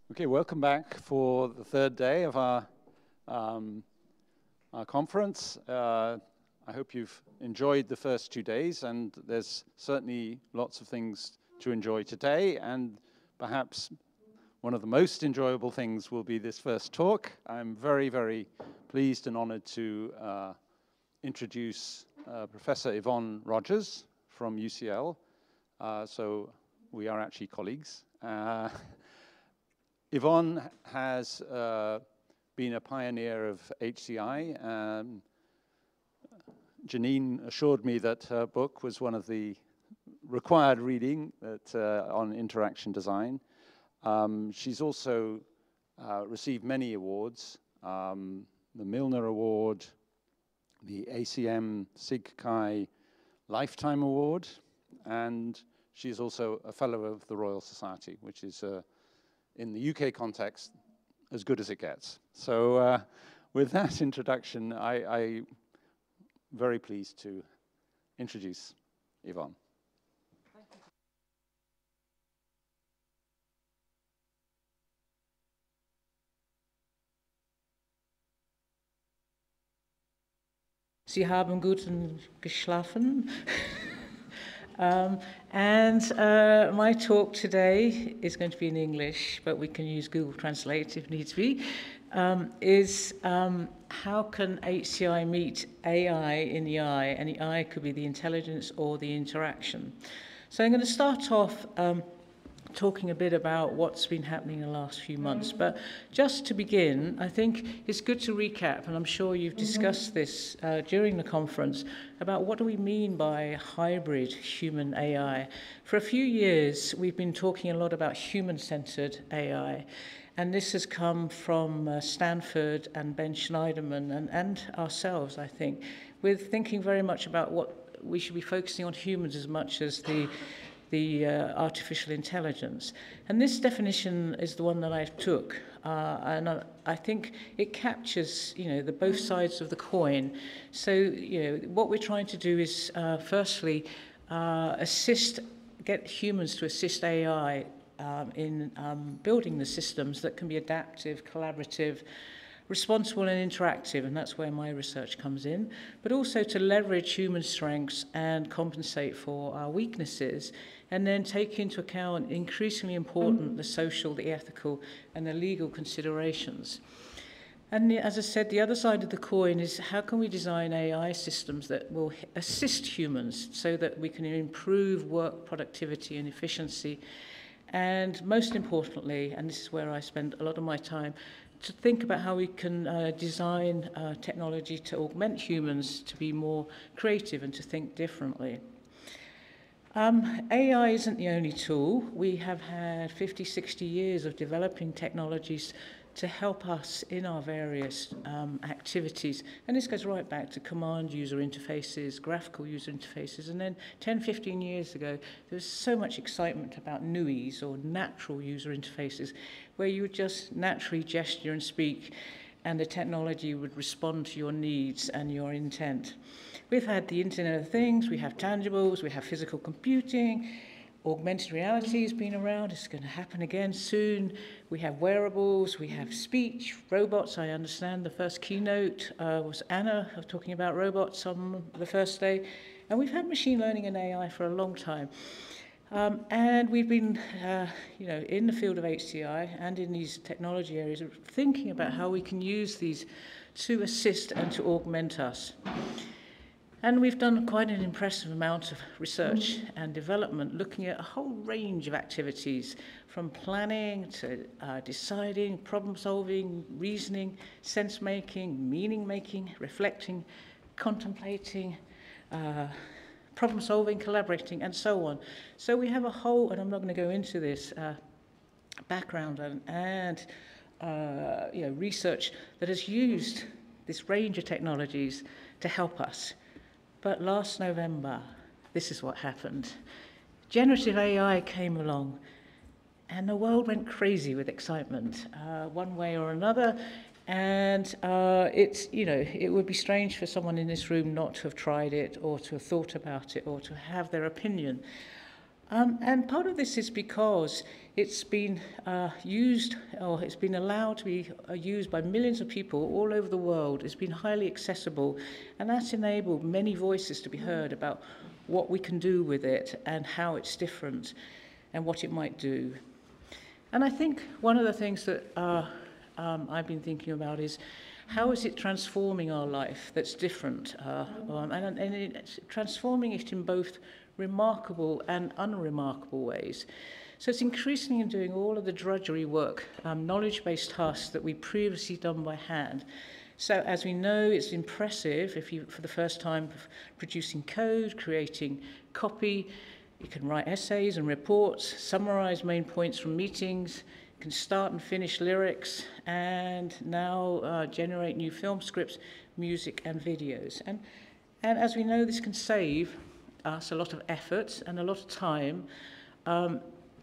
Okay, welcome back for the third day of our conference. I hope you've enjoyed the first 2 days, and there's certainly lots of things to enjoy today, and perhaps one of the most enjoyable things will be this first talk. I'm very, very pleased and honored to introduce Professor Yvonne Rogers from UCL. So we are actually colleagues. Yvonne has been a pioneer of HCI. Janine assured me that her book was one of the required reading on interaction design. She's also received many awards, the Milner Award, the ACM SIG-Chi Lifetime Award, and she's also a Fellow of the Royal Society, which is in the UK context, as good as it gets. So with that introduction, I'm very pleased to introduce Yvonne. Sie haben guten geschlafen. My talk today is going to be in English, but we can use Google Translate if needs be, is how can HCI meet AI in the eye, and the eye could be the intelligence or the interaction. So I'm going to start off talking a bit about what's been happening in the last few months. But just to begin, I think it's good to recap, and I'm sure you've discussed this during the conference, about what do we mean by hybrid human AI. For a few years, we've been talking a lot about human-centered AI, and this has come from Stanford and Ben Schneiderman and ourselves, I think, with thinking very much about what we should be focusing on humans as much as the artificial intelligence. And this definition is the one that I took, and I think it captures, the both sides of the coin. So, what we're trying to do is, firstly, get humans to assist AI in building the systems that can be adaptive, collaborative, responsible and interactive, and that's where my research comes in, but also to leverage human strengths and compensate for our weaknesses, and then take into account, increasingly important, the social, the ethical, and the legal considerations. And as I said, the other side of the coin is how can we design AI systems that will assist humans so that we can improve work productivity and efficiency, and most importantly, and this is where I spend a lot of my time, to think about how we can design technology to augment humans to be more creative and to think differently. AI isn't the only tool. We have had 50, 60 years of developing technologies to help us in our various activities. And this goes right back to command user interfaces, graphical user interfaces. And then 10, 15 years ago, there was so much excitement about NUIs, or natural user interfaces, where you would just naturally gesture and speak, and the technology would respond to your needs and your intent. We've had the Internet of Things, we have tangibles, we have physical computing, augmented reality has been around, it's going to happen again soon. We have wearables, we have speech, robots. I understand the first keynote was Anna talking about robots on the first day. And we've had machine learning and AI for a long time. And we've been, in the field of HCI and in these technology areas, thinking about how we can use these to assist and to augment us. And we've done quite an impressive amount of research and development, looking at a whole range of activities, from planning to deciding, problem-solving, reasoning, sense-making, meaning-making, reflecting, contemplating, problem-solving, collaborating, and so on. So we have a whole, and I'm not going to go into this, background and research that has used this range of technologies to help us. But last November, this is what happened. Generative AI came along, and the world went crazy with excitement, one way or another. And it would be strange for someone in this room not to have tried it, or to have thought about it, or to have their opinion. And part of this is because it's been used, or it's been allowed to be used by millions of people all over the world. It's been highly accessible, and that's enabled many voices to be heard about what we can do with it and how it's different and what it might do. And I think one of the things that I've been thinking about is how is it transforming our life that's different? And it's transforming it in both remarkable and unremarkable ways. So it's increasingly doing all of the drudgery work, knowledge-based tasks that we previously done by hand. So as we know, it's impressive if you, for the first time, producing code, creating copy, you can write essays and reports, summarize main points from meetings, you can start and finish lyrics, and now generate new film scripts, music and videos. And as we know, this can save us a lot of effort and a lot of time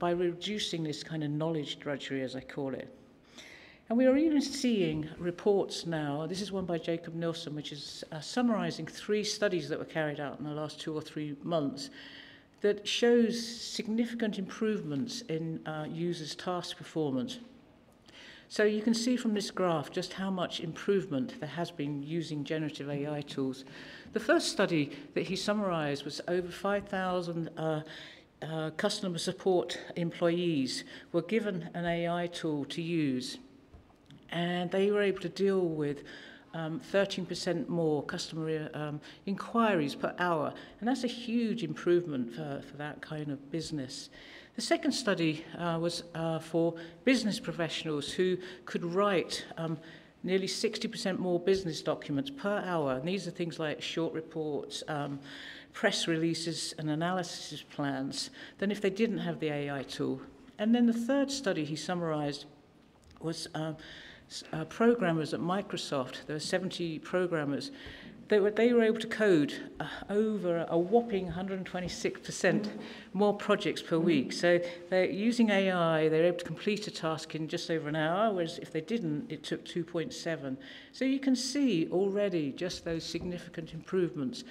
by reducing this kind of knowledge drudgery, as I call it. And we are even seeing reports now, this is one by Jacob Nielsen, which is summarizing 3 studies that were carried out in the last 2 or 3 months, that shows significant improvements in users' task performance. So you can see from this graph just how much improvement there has been using generative AI tools. The first study that he summarized was over 5,000 customer support employees were given an AI tool to use, and they were able to deal with 13% more customer inquiries per hour, and that's a huge improvement for that kind of business. The second study was for business professionals who could write nearly 60% more business documents per hour, and these are things like short reports, press releases and analysis plans, than if they didn't have the AI tool. And then the third study he summarized was programmers at Microsoft. There were 70 programmers. They were able to code over a whopping 126% more projects per week. So they're using AI, they're able to complete a task in just over an hour, whereas if they didn't, it took 2.7. So you can see already just those significant improvements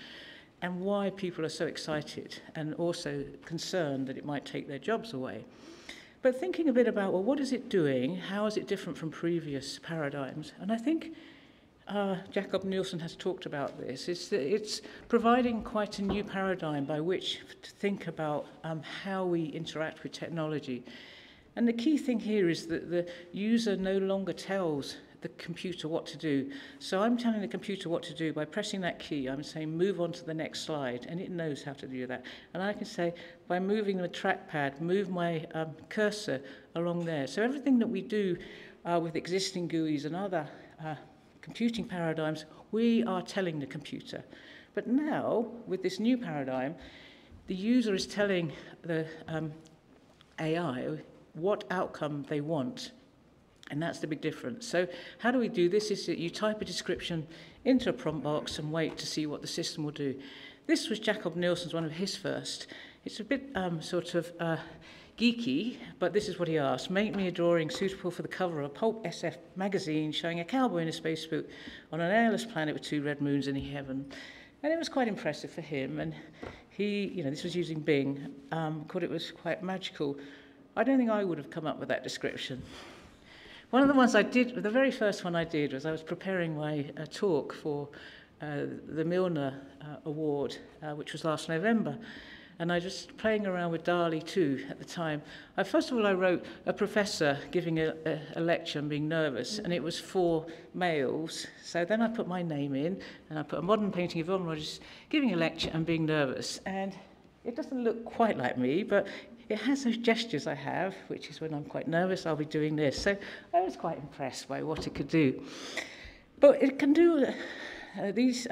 and why people are so excited and also concerned that it might take their jobs away. But thinking a bit about, well, what is it doing? How is it different from previous paradigms? And I think Jacob Nielsen has talked about this. It's providing quite a new paradigm by which to think about how we interact with technology. And the key thing here is that the user no longer tells the computer what to do. So I'm telling the computer what to do by pressing that key. I'm saying move on to the next slide, and it knows how to do that. And I can say by moving the trackpad, move my cursor along there. So everything that we do with existing GUIs and other computing paradigms, we are telling the computer. But now, with this new paradigm, the user is telling the AI what outcome they want. And that's the big difference. So how do we do this? Is that you type a description into a prompt box and wait to see what the system will do. This was Jacob Nielsen's, one of his first. It's a bit sort of geeky, but this is what he asked. Make me a drawing suitable for the cover of a pulp SF magazine showing a cowboy in a spacesuit on an airless planet with 2 red moons in heaven. And it was quite impressive for him. And he, this was using Bing, thought it was quite magical. I don't think I would have come up with that description. One of the ones I did, the very first one I did, was I was preparing my talk for the Milner Award, which was last November. And I was just playing around with DALL-E 2 at the time. First of all, I wrote a professor giving a lecture and being nervous, and it was for males. So then I put my name in, and I put a modern painting of Yvonne Rogers giving a lecture and being nervous. And it doesn't look quite like me, but it has those gestures I have, which is when I'm quite nervous, I'll be doing this. So I was quite impressed by what it could do. But it can do these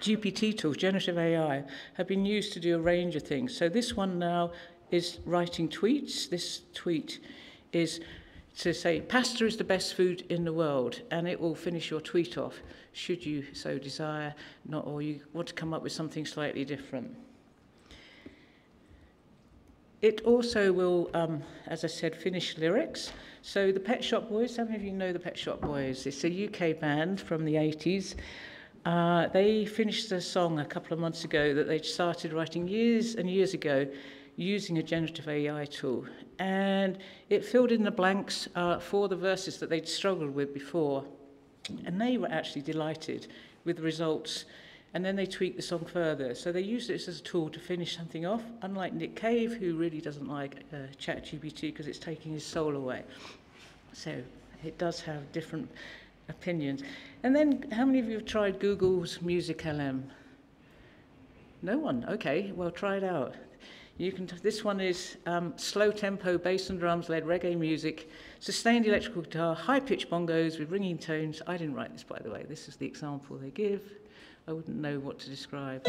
GPT tools, generative AI, have been used to do a range of things. So this one now is writing tweets. This tweet is to say, pasta is the best food in the world, and it will finish your tweet off, should you so desire, or you want to come up with something slightly different. It also will, as I said, finish lyrics. So the Pet Shop Boys, how many of you know the Pet Shop Boys? It's a UK band from the 80s. They finished a song a couple of months ago that they'd started writing years and years ago using a generative AI tool. And it filled in the blanks for the verses that they'd struggled with before. And they were actually delighted with the results. And then they tweaked the song further. So they used this as a tool to finish something off, unlike Nick Cave, who really doesn't like ChatGPT because it's taking his soul away. So it does have different opinions. And then, how many of you have tried Google's Music LM? No one? Okay, well, try it out. You can. This one is slow tempo bass and drums led reggae music, sustained electrical guitar, high pitched bongos with ringing tones. I didn't write this, by the way. This is the example they give. I wouldn't know what to describe.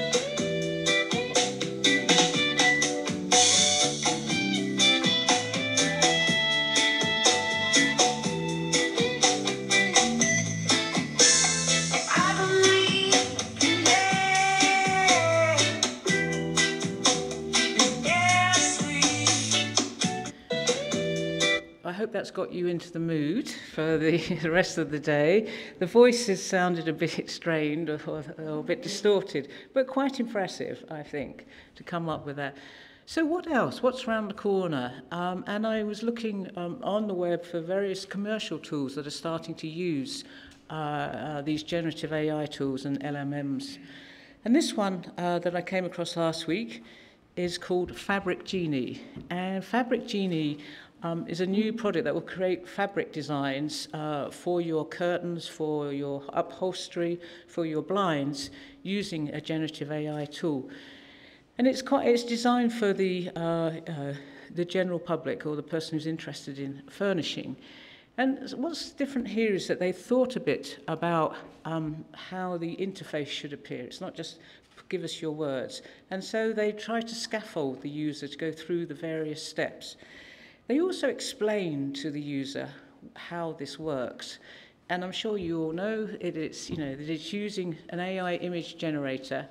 I hope that's got you into the mood for the rest of the day. The voices sounded a bit strained or a bit distorted, but quite impressive, I think, to come up with that. So what else? What's around the corner? And I was looking on the web for various commercial tools that are starting to use these generative AI tools and LMMs. And this one that I came across last week is called Fabric Genie. And Fabric Genie is a new product that will create fabric designs for your curtains, for your upholstery, for your blinds, using a generative AI tool. And it's designed for the general public or the person who's interested in furnishing. And what's different here is that they thought a bit about how the interface should appear. It's not just give us your words. And so they try to scaffold the user to go through the various steps. They also explain to the user how this works. And I'm sure you all know that it's using an AI image generator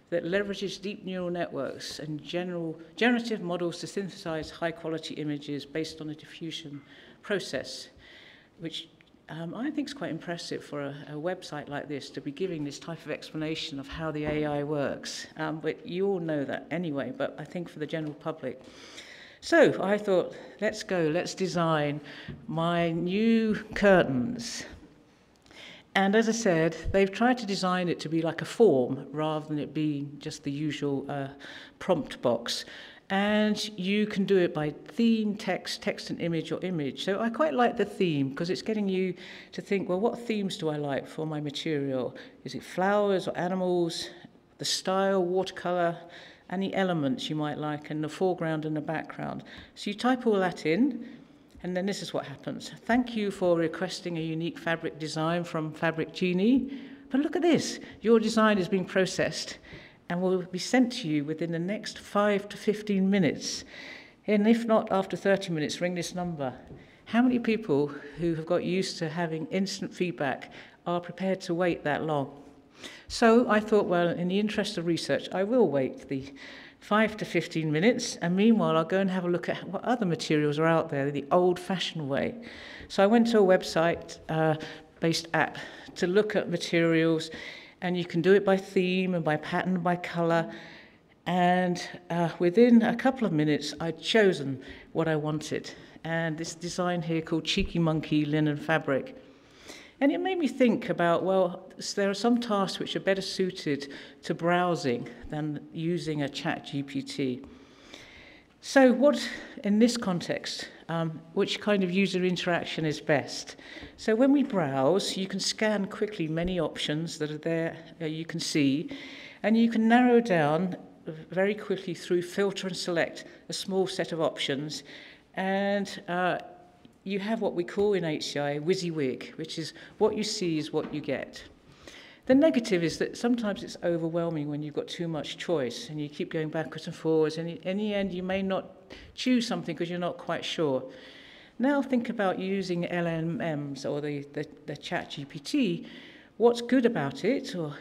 that leverages deep neural networks and generative models to synthesize high-quality images based on a diffusion process, which I think is quite impressive for a website like this to be giving this type of explanation of how the AI works. But you all know that anyway, but I think for the general public. So I thought, let's design my new curtains. And as I said, they've tried to design it to be like a form rather than it being just the usual prompt box. And you can do it by theme, text and image, or image. So I quite like the theme because it's getting you to think, well, what themes do I like for my material? Is it flowers or animals? The style, watercolor, any elements you might like, and the foreground and the background. So you type all that in, and then this is what happens. Thank you for requesting a unique fabric design from Fabric Genie. But look at this. Your design is being processed and will be sent to you within the next 5 to 15 minutes. And if not, after 30 minutes, ring this number. How many people who have got used to having instant feedback are prepared to wait that long? So I thought, well, in the interest of research, I will wait the 5 to 15 minutes, and meanwhile, I'll go and have a look at what other materials are out there the old-fashioned way. So I went to a website-based app to look at materials, and you can do it by theme and by pattern, by color. And within a couple of minutes, I'd chosen what I wanted. And this design here called Cheeky Monkey Linen Fabric. And it made me think about, well, there are some tasks which are better suited to browsing than using a ChatGPT. So what, in this context, which kind of user interaction is best? So when we browse, you can scan quickly many options that are there, you can see, and you can narrow down very quickly through filter and select a small set of options, and you have what we call in HCI WYSIWYG, which is what you see is what you get. The negative is that sometimes it's overwhelming when you've got too much choice and you keep going backwards and forwards, and in the end you may not choose something because you're not quite sure. Now think about using LMMs or the ChatGPT. What's good about it, or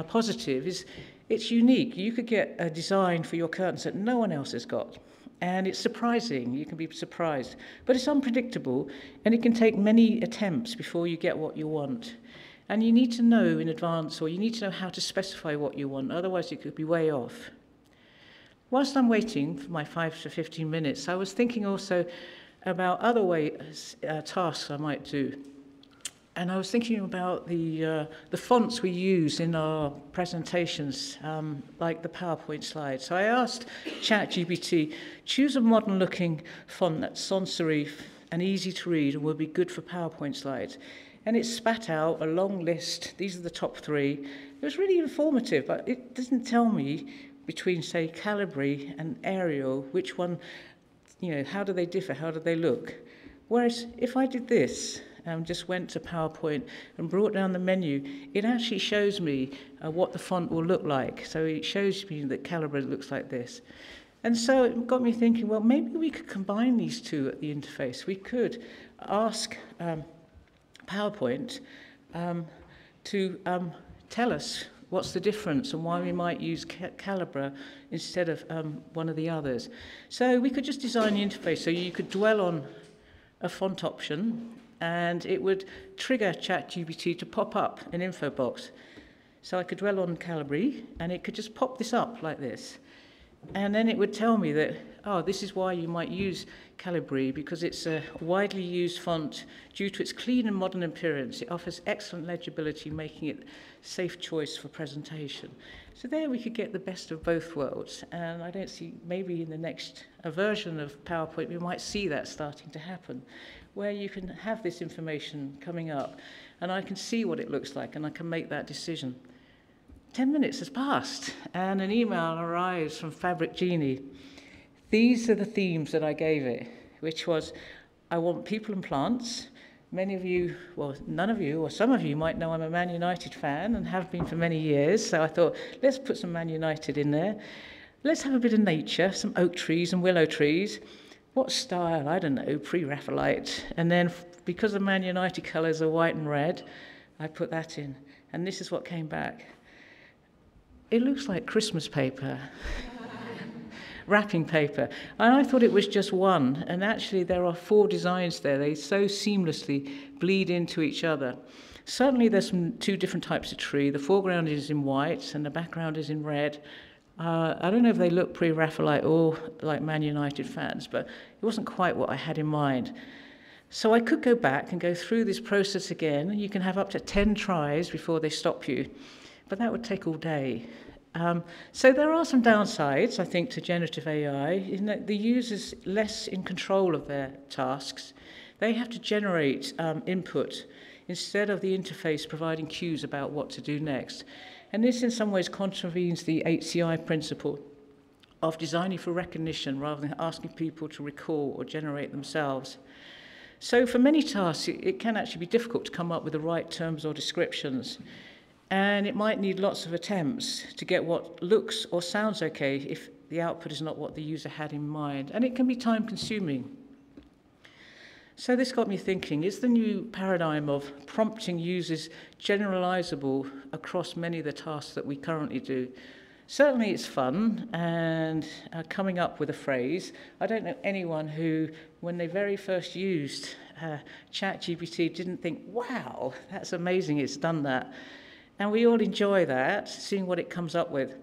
positive, is it's unique. You could get a design for your curtains that no one else has got. And it's surprising, you can be surprised. But it's unpredictable, and it can take many attempts before you get what you want. And you need to know in advance, or you need to know how to specify what you want, otherwise it could be way off. Whilst I'm waiting for my 5 to 15 minutes, I was thinking also about other tasks I might do. And I was thinking about the fonts we use in our presentations, like the PowerPoint slides. So I asked ChatGPT, choose a modern-looking font that's sans serif and easy to read and will be good for PowerPoint slides. And it spat out a long list. These are the top 3. It was really informative, but it doesn't tell me between, say, Calibri and Arial, which one, how do they differ, how do they look? Whereas if I did this, just went to PowerPoint and brought down the menu, it actually shows me what the font will look like. So it shows me that Calibri looks like this. And so it got me thinking, well, maybe we could combine these two at the interface. We could ask PowerPoint to tell us what's the difference and why we might use Calibri instead of one of the others. So we could just design the interface so you could dwell on a font option and it would trigger ChatGPT to pop up an info box. So I could dwell on Calibri and it could just pop this up like this. And then it would tell me that, oh, this is why you might use Calibri, because it's a widely used font due to its clean and modern appearance. It offers excellent legibility, making it a safe choice for presentation. So there we could get the best of both worlds. And I don't see, maybe in the next version of PowerPoint, we might see that starting to happen, where you can have this information coming up, and I can see what it looks like, and I can make that decision. 10 minutes has passed, and an email arrives from Fabric Genie. These are the themes that I gave it, which was, I want people and plants. Many of you, well, none of you, or some of you might know I'm a Man United fan and have been for many years, so I thought, let's put some Man United in there. Let's have a bit of nature, some oak trees and willow trees. What style? I don't know, pre-Raphaelite. And then, because the Man United colours are white and red, I put that in. And this is what came back. It looks like Christmas paper, wrapping paper. And I thought it was just one, and actually there are 4 designs there. They so seamlessly bleed into each other. Certainly there's 2 different types of tree. The foreground is in white and the background is in red. I don't know if they look pre-Raphaelite or like Man United fans, but it wasn't quite what I had in mind. So I could go back and go through this process again, and you can have up to 10 tries before they stop you. But that would take all day. So there are some downsides, I think, to generative AI, in that the user's less in control of their tasks. They have to generate input instead of the interface providing cues about what to do next. And this in some ways contravenes the HCI principle of designing for recognition rather than asking people to recall or generate themselves. So for many tasks, it can actually be difficult to come up with the right terms or descriptions. And it might need lots of attempts to get what looks or sounds okay if the output is not what the user had in mind. And it can be time-consuming. So this got me thinking, is the new paradigm of prompting users generalizable across many of the tasks that we currently do? Certainly it's fun, and coming up with a phrase. I don't know anyone who, when they very first used ChatGPT, didn't think, wow, that's amazing, it's done that. And we all enjoy that, seeing what it comes up with.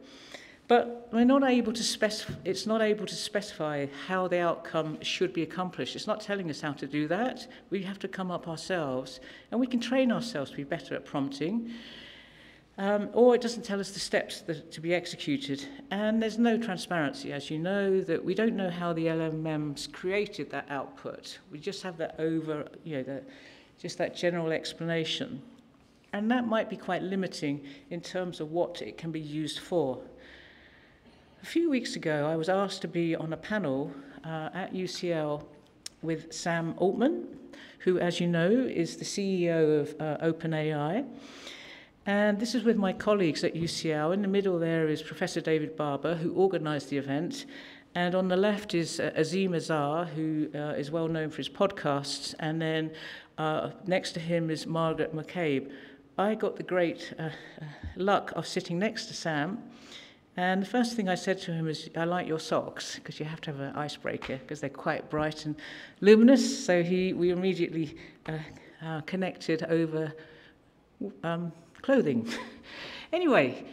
But we're not able to it's not able to specify how the outcome should be accomplished. It's not telling us how to do that. We have to come up ourselves, and we can train ourselves to be better at prompting. Or it doesn't tell us the steps to be executed. And there's no transparency, as you know, that we don't know how the LLMs created that output. We just have that just that general explanation. And that might be quite limiting in terms of what it can be used for. A few weeks ago, I was asked to be on a panel at UCL with Sam Altman, who, as you know, is the CEO of OpenAI. And this is with my colleagues at UCL. In the middle there is Professor David Barber, who organised the event. And on the left is Azim Azhar, who is well known for his podcasts. And then next to him is Margaret McCabe. I got the great luck of sitting next to Sam. And the first thing I said to him is, I like your socks, because you have to have an icebreaker, because they're quite bright and luminous. So we immediately connected over clothing. Anyway,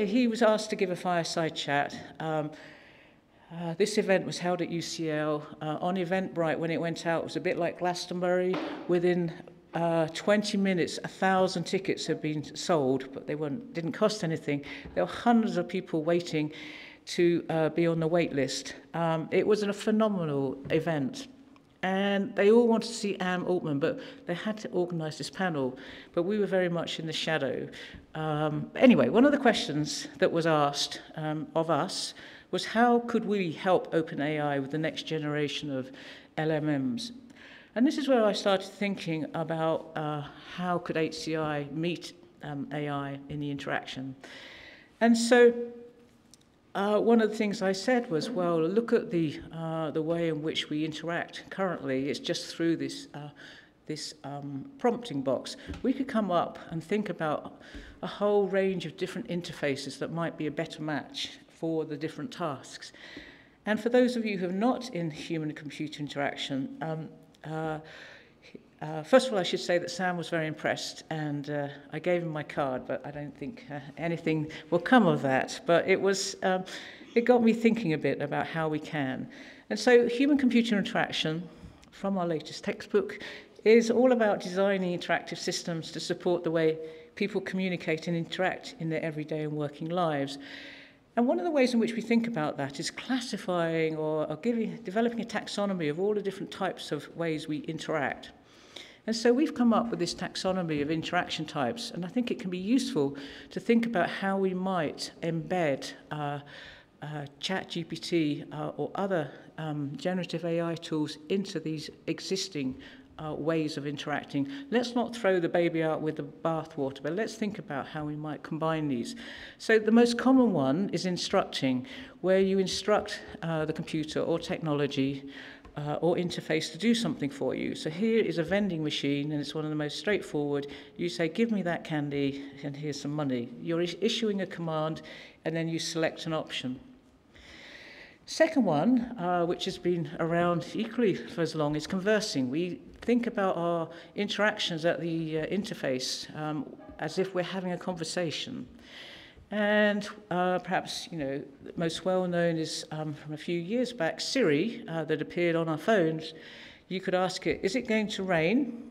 he was asked to give a fireside chat. This event was held at UCL. On Eventbrite, when it went out, it was a bit like Glastonbury. Within 20 minutes, 1,000 tickets had been sold, but they didn't cost anything. There were hundreds of people waiting to be on the wait list. It was a phenomenal event. And they all wanted to see Anne Altman, but they had to organise this panel. But we were very much in the shadow. Anyway, one of the questions that was asked of us was how could we help OpenAI with the next generation of LLMs? And this is where I started thinking about how could HCI meet AI in the interaction. And so one of the things I said was, well, look at the way in which we interact currently. It's just through this prompting box. We could come up and think about a whole range of different interfaces that might be a better match for the different tasks. And for those of you who are not in human-computer interaction, first of all, I should say that Sam was very impressed, and I gave him my card, but I don't think anything will come of that. But it got me thinking a bit about how we can. And so human-computer interaction, from our latest textbook, is all about designing interactive systems to support the way people communicate and interact in their everyday and working lives. And one of the ways in which we think about that is classifying or developing a taxonomy of all the different types of ways we interact. And so we've come up with this taxonomy of interaction types, and I think it can be useful to think about how we might embed ChatGPT or other generative AI tools into these existing ways of interacting. Let's not throw the baby out with the bathwater, but let's think about how we might combine these. So the most common one is instructing, where you instruct the computer or technology or interface to do something for you. So here is a vending machine, and it's one of the most straightforward. You say, give me that candy, and here's some money. You're issuing a command, and then you select an option. Second one, which has been around equally for as long, is conversing. We think about our interactions at the interface as if we're having a conversation. And perhaps, most well-known is from a few years back, Siri, that appeared on our phones. You could ask it, is it going to rain?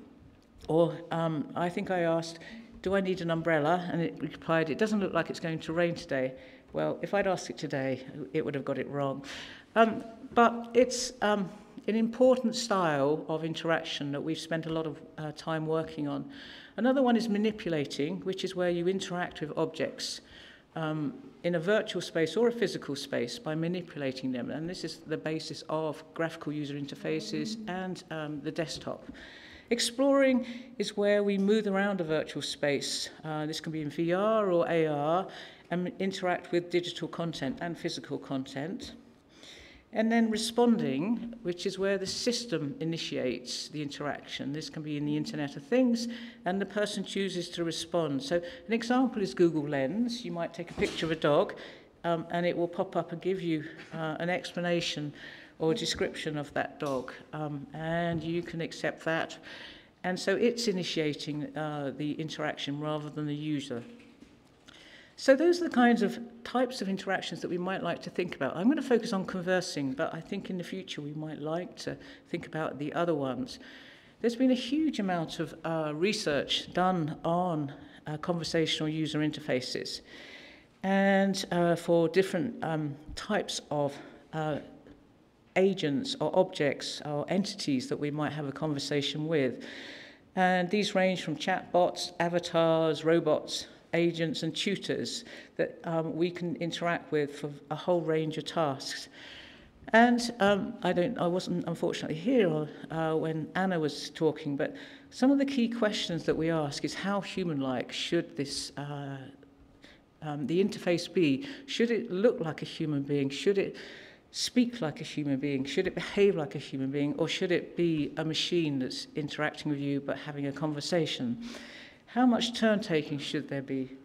Or I think I asked, do I need an umbrella? And it replied, it doesn't look like it's going to rain today. Well, if I'd asked it today, it would have got it wrong. But it's an important style of interaction that we've spent a lot of time working on. Another one is manipulating, which is where you interact with objects in a virtual space or a physical space by manipulating them. And this is the basis of graphical user interfaces and the desktop. Exploring is where we move around a virtual space. This can be in VR or AR, and interact with digital content and physical content. And then responding, which is where the system initiates the interaction. This can be in the Internet of Things, and the person chooses to respond. So an example is Google Lens. You might take a picture of a dog, and it will pop up and give you an explanation or a description of that dog, and you can accept that. And so it's initiating the interaction rather than the user. So those are the kinds of types of interactions that we might like to think about. I'm going to focus on conversing, but I think in the future we might like to think about the other ones. There's been a huge amount of research done on conversational user interfaces and for different types of agents or objects or entities that we might have a conversation with. And these range from chatbots, avatars, robots, agents and tutors that we can interact with for a whole range of tasks. And I wasn't unfortunately here when Anna was talking, but some of the key questions that we ask is how human-like should this the interface be? Should it look like a human being? Should it speak like a human being? Should it behave like a human being? Or should it be a machine that's interacting with you but having a conversation? How much turn-taking should there be?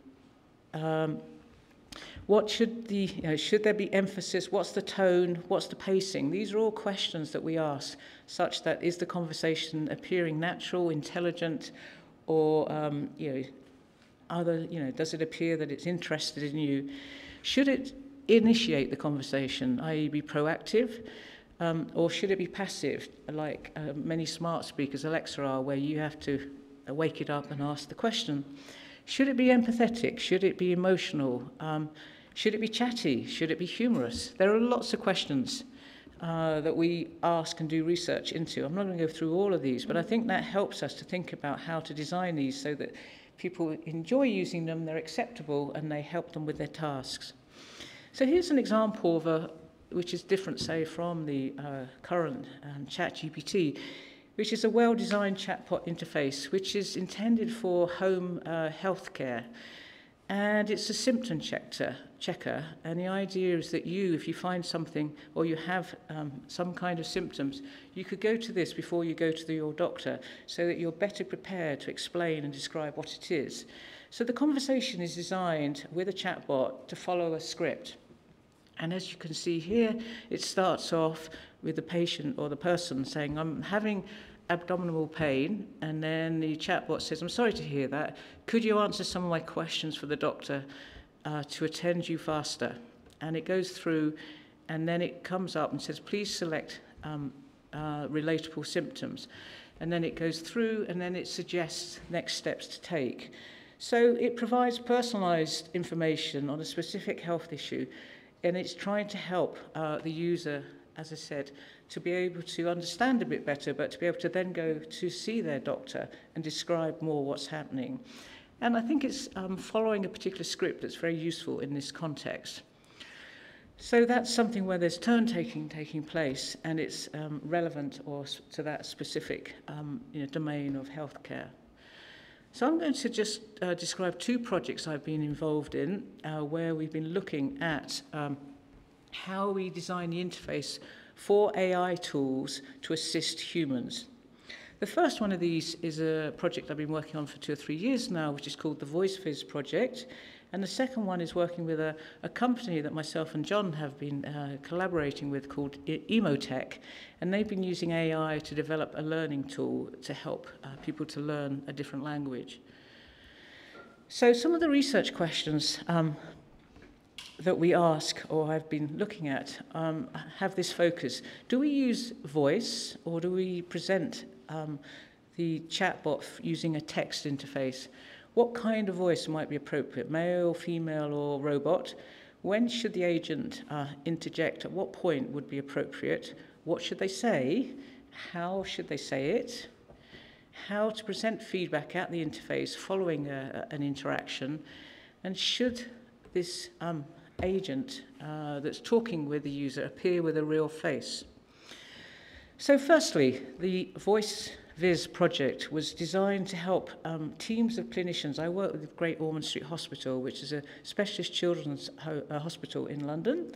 What should should there be emphasis? What's the tone? What's the pacing? These are all questions that we ask, such that is the conversation appearing natural, intelligent, or does it appear that it's interested in you? Should it initiate the conversation, i.e. be proactive, or should it be passive, like many smart speakers, Alexa, are, where you have to wake it up and ask the question? Should it be empathetic? Should it be emotional? Should it be chatty? Should it be humorous? There are lots of questions that we ask and do research into. I'm not going to go through all of these, but I think that helps us to think about how to design these so that people enjoy using them, they're acceptable, and they help them with their tasks. So here's an example of which is different, say, from the current ChatGPT, which is a well-designed chatbot interface, which is intended for home healthcare. And it's a symptom checker, and the idea is that if you find something or you have some kind of symptoms, you could go to this before you go to your doctor so that you're better prepared to explain and describe what it is. So the conversation is designed with a chatbot to follow a script. And as you can see here, it starts off with the patient or the person saying, I'm having abdominal pain, and then the chatbot says, I'm sorry to hear that. Could you answer some of my questions for the doctor to attend you faster? And it goes through, and then it comes up and says, please select relatable symptoms. And then it goes through, and then it suggests next steps to take. So it provides personalized information on a specific health issue, and it's trying to help the user, as I said, to be able to understand a bit better, but to be able to then go to see their doctor and describe more what's happening. And I think it's following a particular script that's very useful in this context. So that's something where there's turn-taking taking place, and it's relevant to that specific domain of healthcare. So I'm going to just describe two projects I've been involved in where we've been looking at how we design the interface for AI tools to assist humans. The first one of these is a project I've been working on for 2 or 3 years now, which is called the VoiceViz project. And the second one is working with a company that myself and John have been collaborating with called Emotech. And they've been using AI to develop a learning tool to help people to learn a different language. So some of the research questions that we ask, or I've been looking at, have this focus. Do we use voice, or do we present the chatbot using a text interface? What kind of voice might be appropriate, male, female, or robot? When should the agent interject? At what point would be appropriate? What should they say? How should they say it? How to present feedback at the interface following an interaction? And should this agent that's talking with the user appear with a real face? So firstly, the VoiceViz project was designed to help teams of clinicians. I work with Great Ormond Street Hospital, which is a specialist children's hospital in London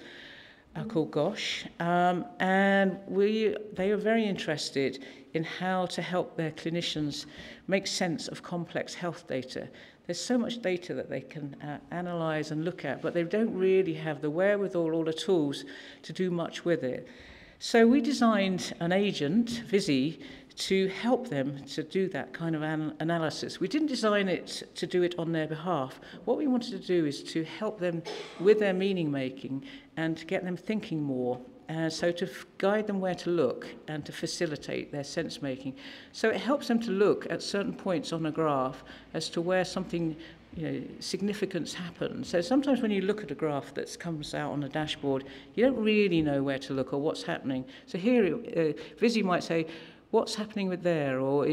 called GOSH, and they are very interested in how to help their clinicians make sense of complex health data. There's so much data that they can analyze and look at, but they don't really have the wherewithal or the tools to do much with it. So we designed an agent, Vizzy, to help them to do that kind of analysis. We didn't design it to do it on their behalf. What we wanted to do is to help them with their meaning making and to get them thinking more. So to guide them where to look and to facilitate their sense making. So it helps them to look at certain points on a graph as to where something significance happens. So sometimes when you look at a graph that comes out on a dashboard, you don't really know where to look or what's happening. So here, Vizzy might say, what's happening with there? Or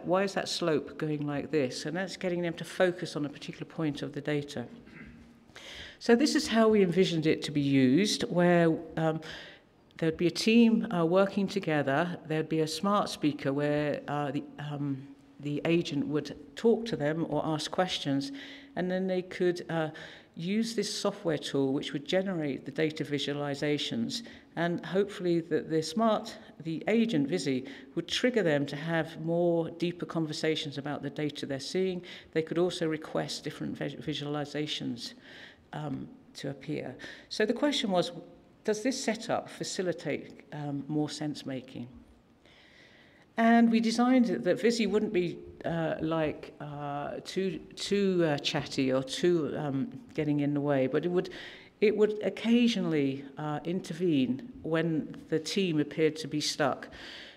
why is that slope going like this? And that's getting them to focus on a particular point of the data. So this is how we envisioned it to be used, where there'd be a team working together. There'd be a smart speaker where the agent would talk to them or ask questions, and then they could use this software tool which would generate the data visualizations, and hopefully the agent, Vizzy, would trigger them to have more deeper conversations about the data they're seeing. They could also request different visualizations to appear. So the question was, does this setup facilitate more sense making? And we designed it that Vizzy wouldn't be too chatty or too getting in the way, but it would occasionally intervene when the team appeared to be stuck.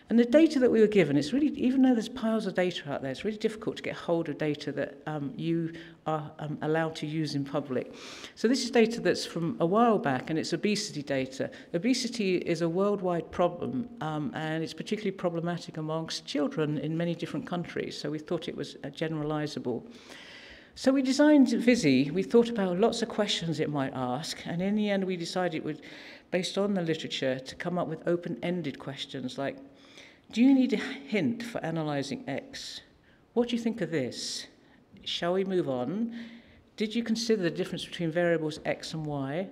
And the data that we were given, it's really, even though there's piles of data out there, it's really difficult to get hold of data that you are allowed to use in public. So this is data that's from a while back, and it's obesity data. Obesity is a worldwide problem, and it's particularly problematic amongst children in many different countries. So we thought it was generalizable. So we designed Visi. We thought about lots of questions it might ask, and in the end we decided it would, based on the literature, to come up with open-ended questions like, do you need a hint for analysing X? What do you think of this? Shall we move on? Did you consider the difference between variables X and Y?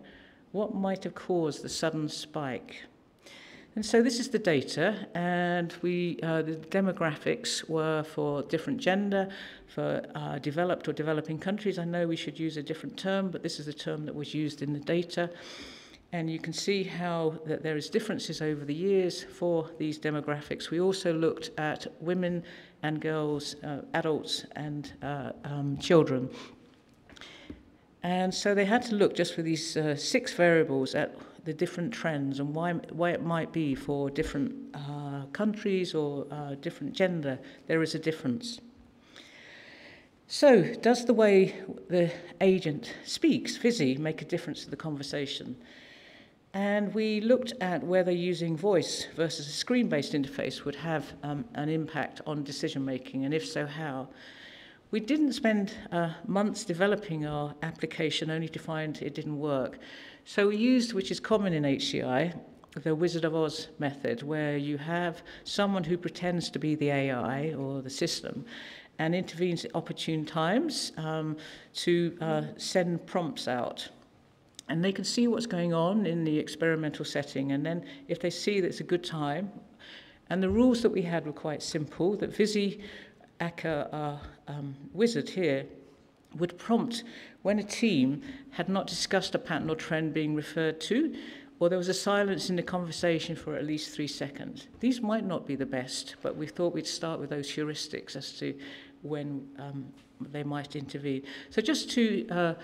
What might have caused the sudden spike? And so this is the data, and the demographics were for different gender, for developed or developing countries. I know we should use a different term, but this is the term that was used in the data. And you can see how that there is differences over the years for these demographics. We also looked at women and girls, adults and children. And so they had to look just for these 6 variables at the different trends and why it might be for different countries or different gender. There is a difference. So does the way the agent speaks, Visi, make a difference to the conversation? And we looked at whether using voice versus a screen-based interface would have an impact on decision-making, and if so, how. We didn't spend months developing our application only to find it didn't work. So we used, which is common in HCI, the Wizard of Oz method, where you have someone who pretends to be the AI or the system and intervenes at opportune times to send prompts out. And they can see what's going on in the experimental setting, and then if they see that it's a good time, and the rules that we had were quite simple, that Visi, our wizard here, would prompt when a team had not discussed a pattern or trend being referred to, or there was a silence in the conversation for at least 3 seconds. These might not be the best, but we thought we'd start with those heuristics as to when they might intervene. So just to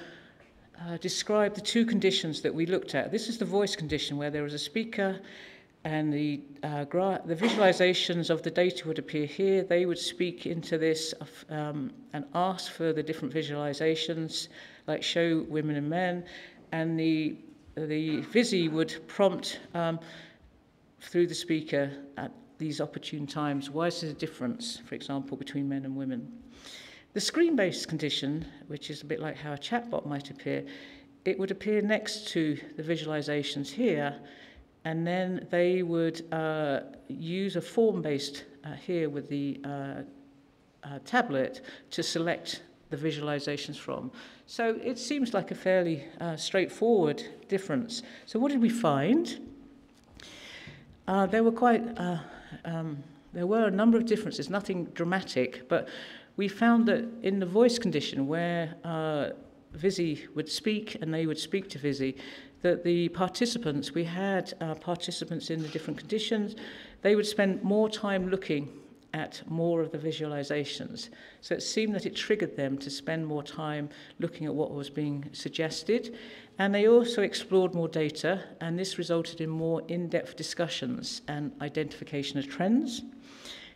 describe the 2 conditions that we looked at. This is the voice condition where there was a speaker and the visualizations of the data would appear here. They would speak into this and ask for the different visualizations, like show women and men, and the Visi would prompt through the speaker at these opportune times. Why is there a difference, for example, between men and women? The screen-based condition, which is a bit like how a chatbot might appear, it would appear next to the visualizations here, and then they would use a form-based here with the tablet to select the visualizations from. So it seems like a fairly straightforward difference. So what did we find? There were a number of differences, nothing dramatic, but we found that in the voice condition where Visi would speak and they would speak to Visi, that the participants, we had participants in the different conditions, they would spend more time looking at more of the visualizations. So it seemed that it triggered them to spend more time looking at what was being suggested. And they also explored more data, and this resulted in more in-depth discussions and identification of trends.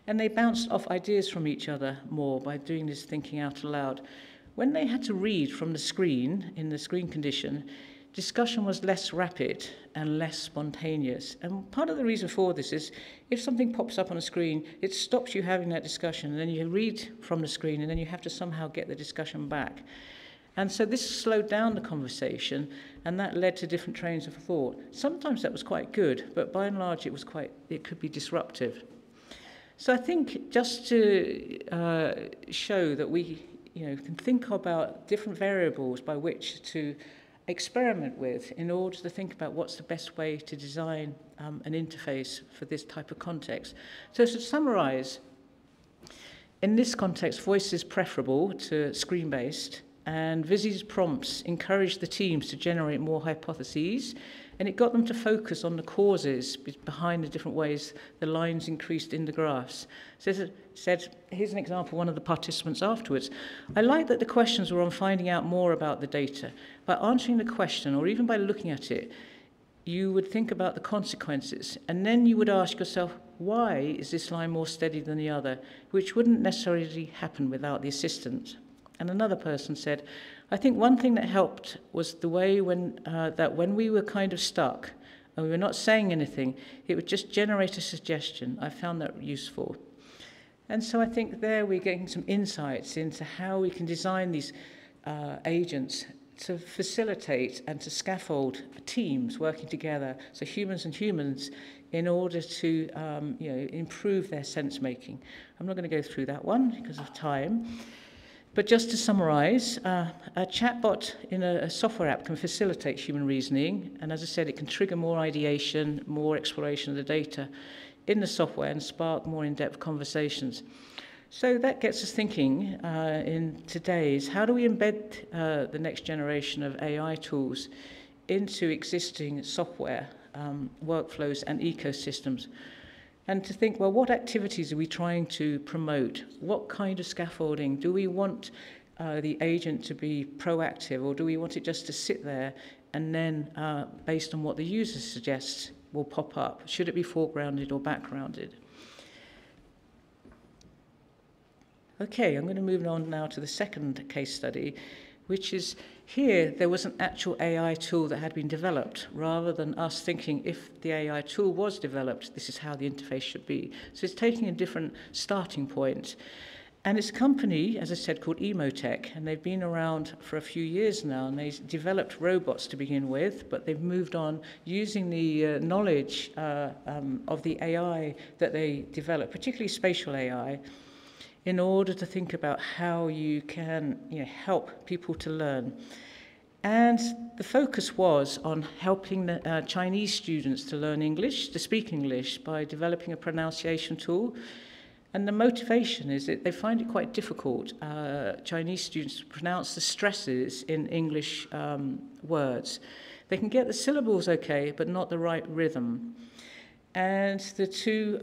And they bounced off ideas from each other more by doing this thinking out aloud. When they had to read from the screen, in the screen condition, discussion was less rapid and less spontaneous. And part of the reason for this is if something pops up on a screen, it stops you having that discussion, and then you read from the screen, and then you have to somehow get the discussion back. And so this slowed down the conversation, and that led to different trains of thought. Sometimes that was quite good, but by and large it could be disruptive. So I think just to show that we can think about different variables by which to experiment with in order to think about what's the best way to design an interface for this type of context. So to summarize, in this context, voice is preferable to screen-based, and Visi's prompts encourage the teams to generate more hypotheses And it got them to focus on the causes behind the different ways the lines increased in the graphs. So it said, here's an example, one of the participants afterwards. I like that the questions were on finding out more about the data. By answering the question, or even by looking at it, you would think about the consequences, and then you would ask yourself, why is this line more steady than the other, which wouldn't necessarily happen without the assistant. And another person said, I think one thing that helped was the way that when we were kind of stuck and we were not saying anything, it would just generate a suggestion. I found that useful. And so I think there we're getting some insights into how we can design these agents to facilitate and to scaffold teams working together, so humans and humans, in order to improve their sense making. I'm not going to go through that one because of time. But just to summarize, a chatbot in a software app can facilitate human reasoning, and as I said, it can trigger more ideation, more exploration of the data in the software and spark more in-depth conversations. So that gets us thinking in today's, how do we embed the next generation of AI tools into existing software, workflows and ecosystems? And to think, well, what activities are we trying to promote? What kind of scaffolding? Do we want the agent to be proactive, or do we want it just to sit there and then, based on what the user suggests, will pop up? Should it be foregrounded or backgrounded? Okay, I'm going to move on now to the second case study, which is here there was an actual AI tool that had been developed, rather than us thinking if the AI tool was developed, this is how the interface should be. So it's taking a different starting point. And it's a company, as I said, called Emotech, and they've been around for a few years now, and they've developed robots to begin with, but they've moved on using the knowledge of the AI that they developed, particularly spatial AI, in order to think about how you can help people to learn. And the focus was on helping the Chinese students to learn English, to speak English, by developing a pronunciation tool. And the motivation is that they find it quite difficult, Chinese students, to pronounce the stresses in English words. They can get the syllables okay, but not the right rhythm. And the two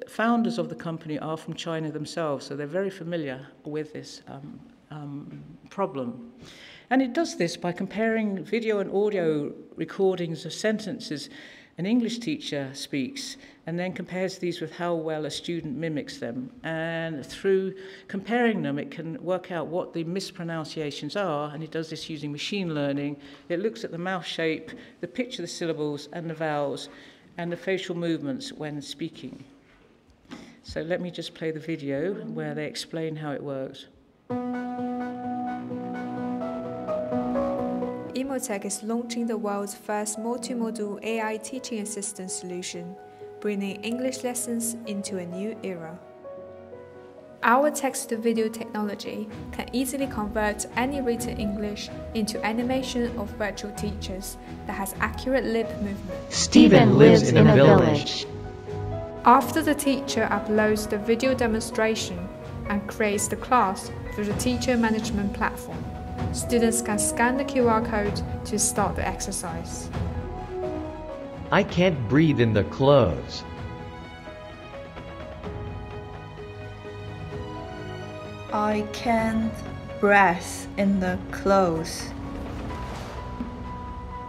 founders of the company are from China themselves, so they're very familiar with this problem. And it does this by comparing video and audio recordings of sentences an English teacher speaks, and then compares these with how well a student mimics them. And through comparing them, it can work out what the mispronunciations are, and it does this using machine learning. It looks at the mouth shape, the pitch of the syllables and the vowels, and the facial movements when speaking. So let me just play the video where they explain how it works. Emotech is launching the world's first multimodal AI teaching assistant solution, bringing English lessons into a new era. Our text-to-video technology can easily convert any written English into animation of virtual teachers that has accurate lip movement. Stephen lives in a village. After the teacher uploads the video demonstration and creates the class through the teacher management platform, students can scan the QR code to start the exercise. I can't breathe in the clothes. I can't breathe in the clothes.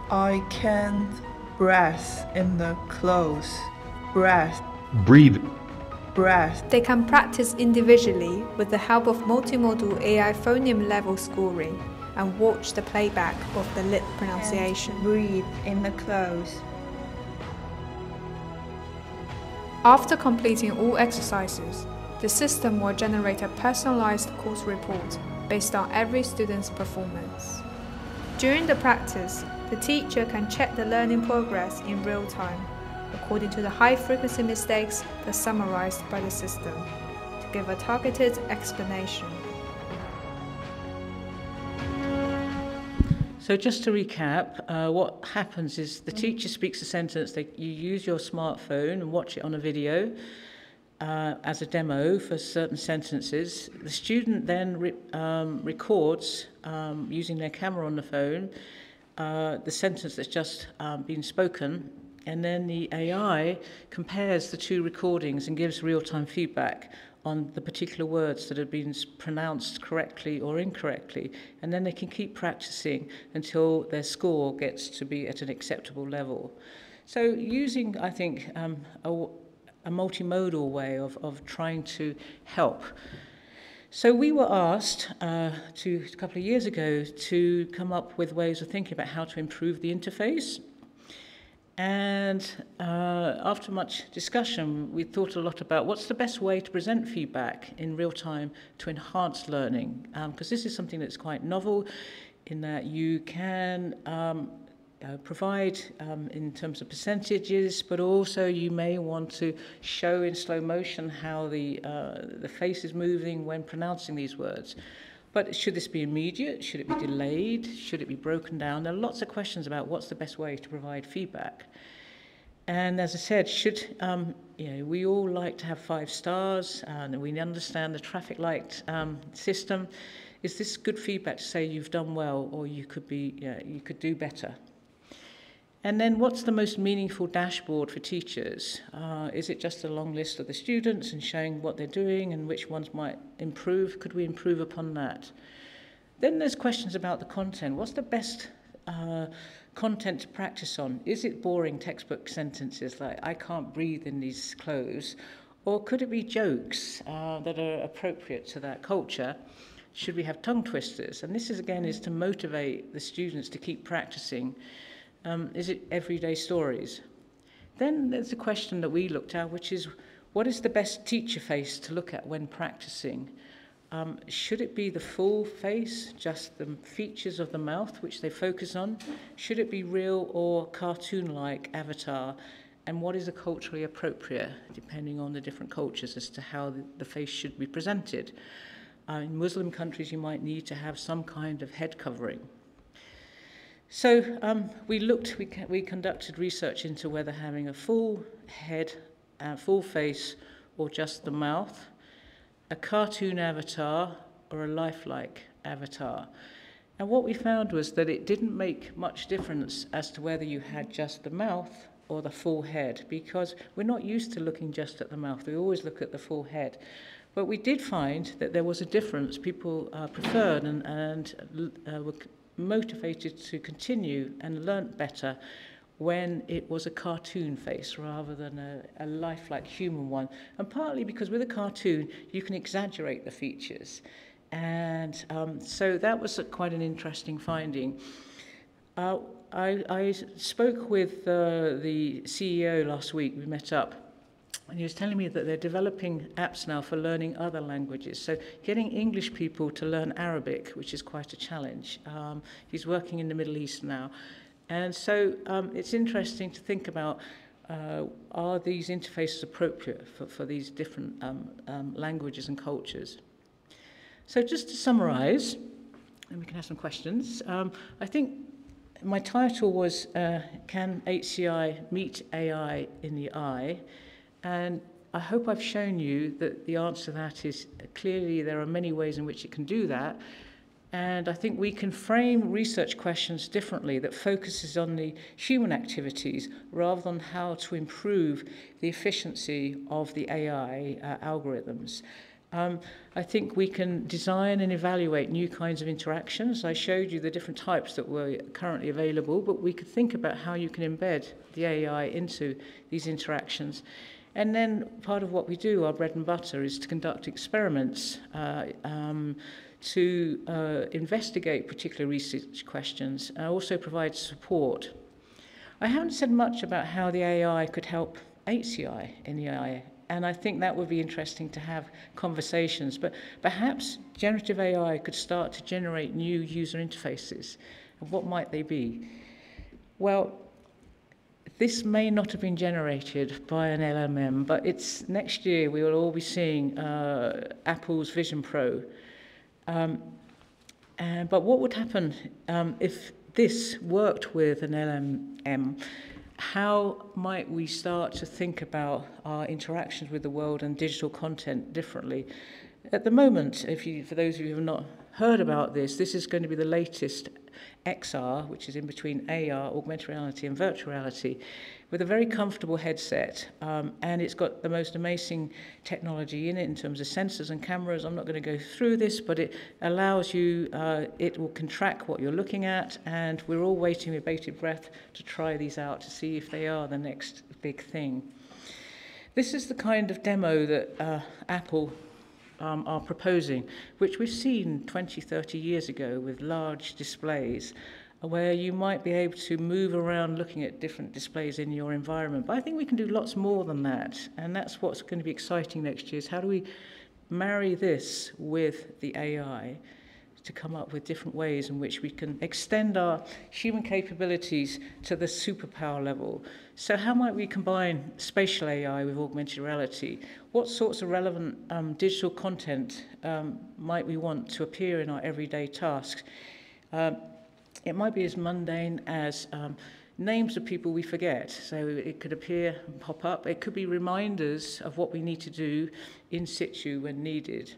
I can't breathe in the clothes. Breath. Breathe. Breath. They can practice individually with the help of multimodal AI phoneme level scoring and watch the playback of the lip pronunciation. Breathe in the clothes. After completing all exercises, the system will generate a personalized course report based on every student's performance. During the practice, the teacher can check the learning progress in real time, according to the high-frequency mistakes that are summarized by the system, to give a targeted explanation. So just to recap, what happens is the teacher speaks a sentence, you use your smartphone and watch it on a video as a demo for certain sentences. The student then records using their camera on the phone the sentence that's just been spoken, and then the AI compares the two recordings and gives real-time feedback on the particular words that have been pronounced correctly or incorrectly, and then they can keep practicing until their score gets to be at an acceptable level. So using, I think, a multimodal way of trying to help. So we were asked a couple of years ago to come up with ways of thinking about how to improve the interface. And after much discussion, we thought a lot about what's the best way to present feedback in real time to enhance learning. Because this is something that's quite novel in that you can provide in terms of percentages, but also you may want to show in slow motion how the face is moving when pronouncing these words. But should this be immediate? Should it be delayed? Should it be broken down? There are lots of questions about what's the best way to provide feedback. And as I said, we all like to have 5 stars, and we understand the traffic light system. Is this good feedback to say you've done well, or you could do better? And then what's the most meaningful dashboard for teachers? Is it just a long list of the students and showing what they're doing and which ones might improve? Could we improve upon that? Then there's questions about the content. What's the best content to practice on? Is it boring textbook sentences like, I can't breathe in these clothes? Or could it be jokes that are appropriate to that culture? Should we have tongue twisters? And this is to motivate the students to keep practicing. Is it everyday stories? Then there's a question that we looked at, which is, what is the best teacher face to look at when practicing? Should it be the full face, just the features of the mouth, which they focus on? Should it be real or cartoon-like avatar? And what is culturally appropriate, depending on the different cultures, as to how the face should be presented? In Muslim countries, you might need to have some kind of head covering. So we conducted research into whether having a full head, full face, or just the mouth, a cartoon avatar, or a lifelike avatar. And what we found was that it didn't make much difference as to whether you had just the mouth or the full head, because we're not used to looking just at the mouth. We always look at the full head. But we did find that there was a difference. People preferred and were motivated to continue and learnt better when it was a cartoon face rather than a lifelike human one. And partly because with a cartoon, you can exaggerate the features. And so that was quite an interesting finding. I spoke with the CEO last week. We met up. And he was telling me that they're developing apps now for learning other languages. So getting English people to learn Arabic, which is quite a challenge. He's working in the Middle East now. And so it's interesting to think about, are these interfaces appropriate for these different languages and cultures? So just to summarize, and we can have some questions, I think my title was, Can HCI meet AI in the eye? And I hope I've shown you that the answer to that is clearly there are many ways in which it can do that. And I think we can frame research questions differently that focuses on the human activities rather than how to improve the efficiency of the AI algorithms. I think we can design and evaluate new kinds of interactions. I showed you the different types that were currently available, but we could think about how you can embed the AI into these interactions. And then part of what we do, our bread and butter, is to conduct experiments to investigate particular research questions and also provide support. I haven't said much about how the AI could help HCI in the AI, and I think that would be interesting to have conversations. But perhaps generative AI could start to generate new user interfaces. And what might they be? Well, this may not have been generated by an LLM, but next year we will all be seeing Apple's Vision Pro. But what would happen if this worked with an LLM? How might we start to think about our interactions with the world and digital content differently? At the moment, for those of you who have not heard about this, this is going to be the latest XR, which is in between AR, augmented reality, and virtual reality, with a very comfortable headset, and it's got the most amazing technology in it in terms of sensors and cameras. I'm not going to go through this, but it allows you, can track what you're looking at, and we're all waiting with bated breath to try these out to see if they are the next big thing. This is the kind of demo that Apple are proposing, which we've seen 20, 30 years ago with large displays, where you might be able to move around looking at different displays in your environment. But I think we can do lots more than that, and that's what's going to be exciting next year, is how do we marry this with the AI to come up with different ways in which we can extend our human capabilities to the superpower level. So how might we combine spatial AI with augmented reality? What sorts of relevant digital content might we want to appear in our everyday tasks? It might be as mundane as names of people we forget. So it could appear and pop up. It could be reminders of what we need to do in situ when needed.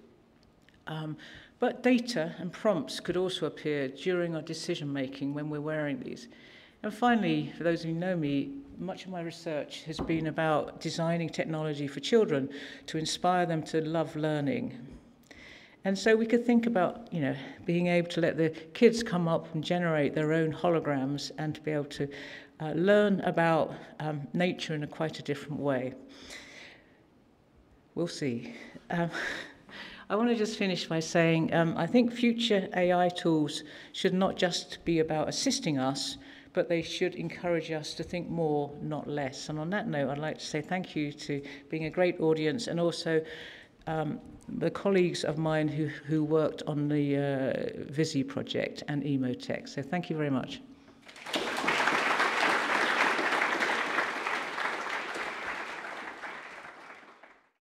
But data and prompts could also appear during our decision making when we're wearing these. And finally, for those of you who know me, much of my research has been about designing technology for children to inspire them to love learning. And so we could think about, being able to let the kids come up and generate their own holograms and to be able to learn about nature in quite a different way. We'll see. I want to just finish by saying I think future AI tools should not just be about assisting us, but they should encourage us to think more, not less. And on that note, I'd like to say thank you to being a great audience, and also the colleagues of mine who worked on the Visi project and Emotech. So thank you very much.